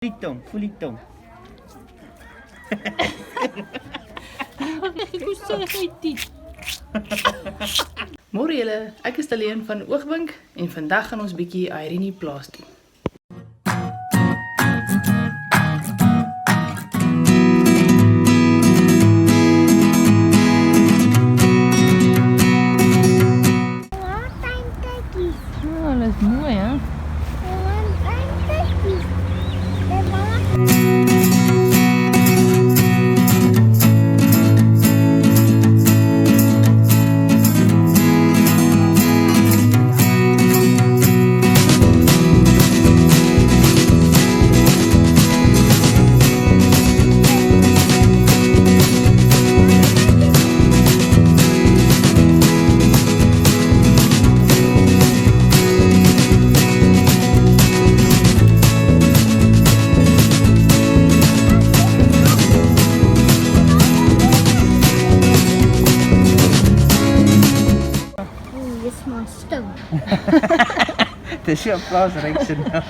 Voel die tong. Môre julle, ek is Daleen van Oogwink en vandag gaan ons bietjie Irene plaas toe. Oh, dat is mooi hè? Dis jou plaas reeks nou.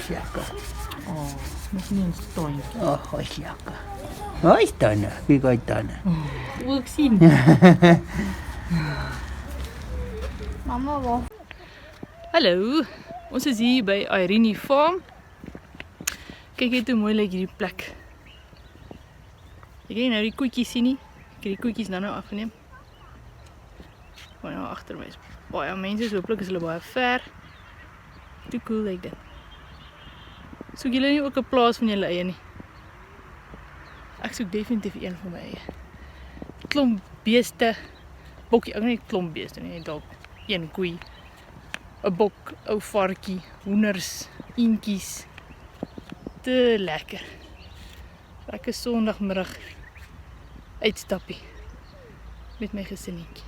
Lekker. Oh, nog niet een stoontje. Oh, is lekker. Waar is Tanne? Wie gaat Tanne? Wil ik zien. Mama, wat? Hallo, ons is hier by Irene Farm. Kyk net hoe mooi lyk hierdie plek. Ek kan nou die koetjies sien nie. Ek het die koetjies nou afgeneem. Maar nou agter my is baie mense, so hopelik is hulle baie ver. Hoe cool lyk dit. Soek julle nie ook 'n plaas van julle eie nie? Ek soek definitief een van my eie. Klomp beeste, bokkie, ek nie klomp beeste nie, dalk een koei, 'n bok, ou varkie, hoenders, eentjies. Te lekker. Lekker Sondagmiddag uitstappie met my gesinnetjie.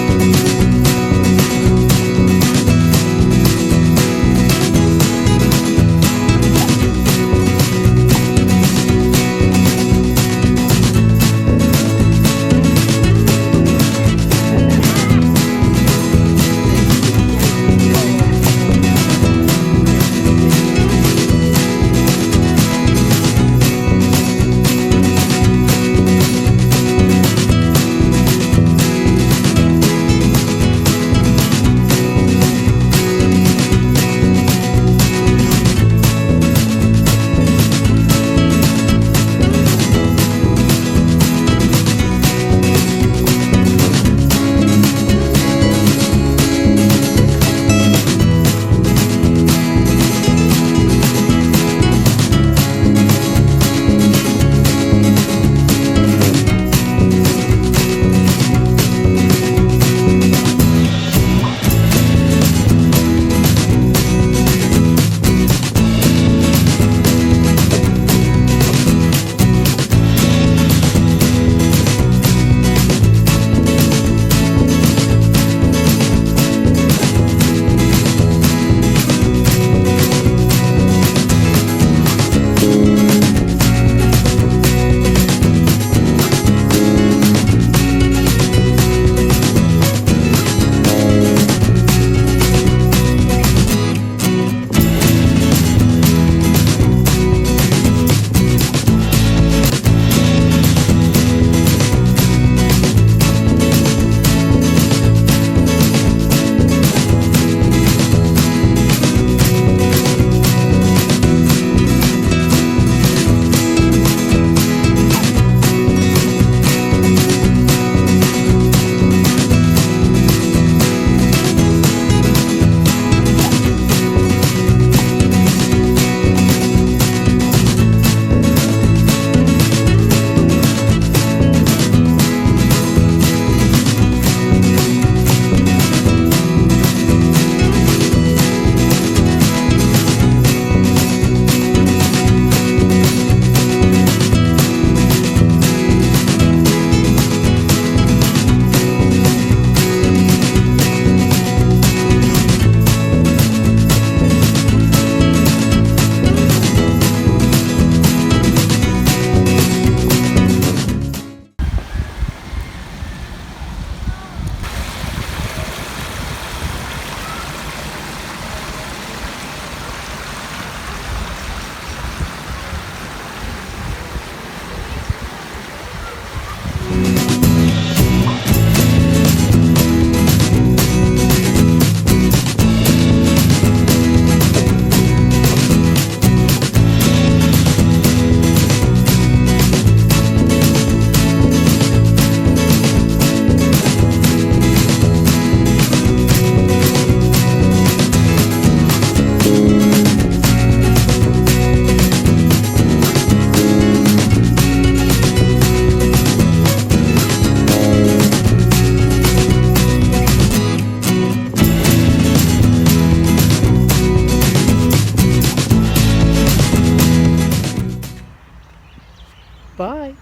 Bye.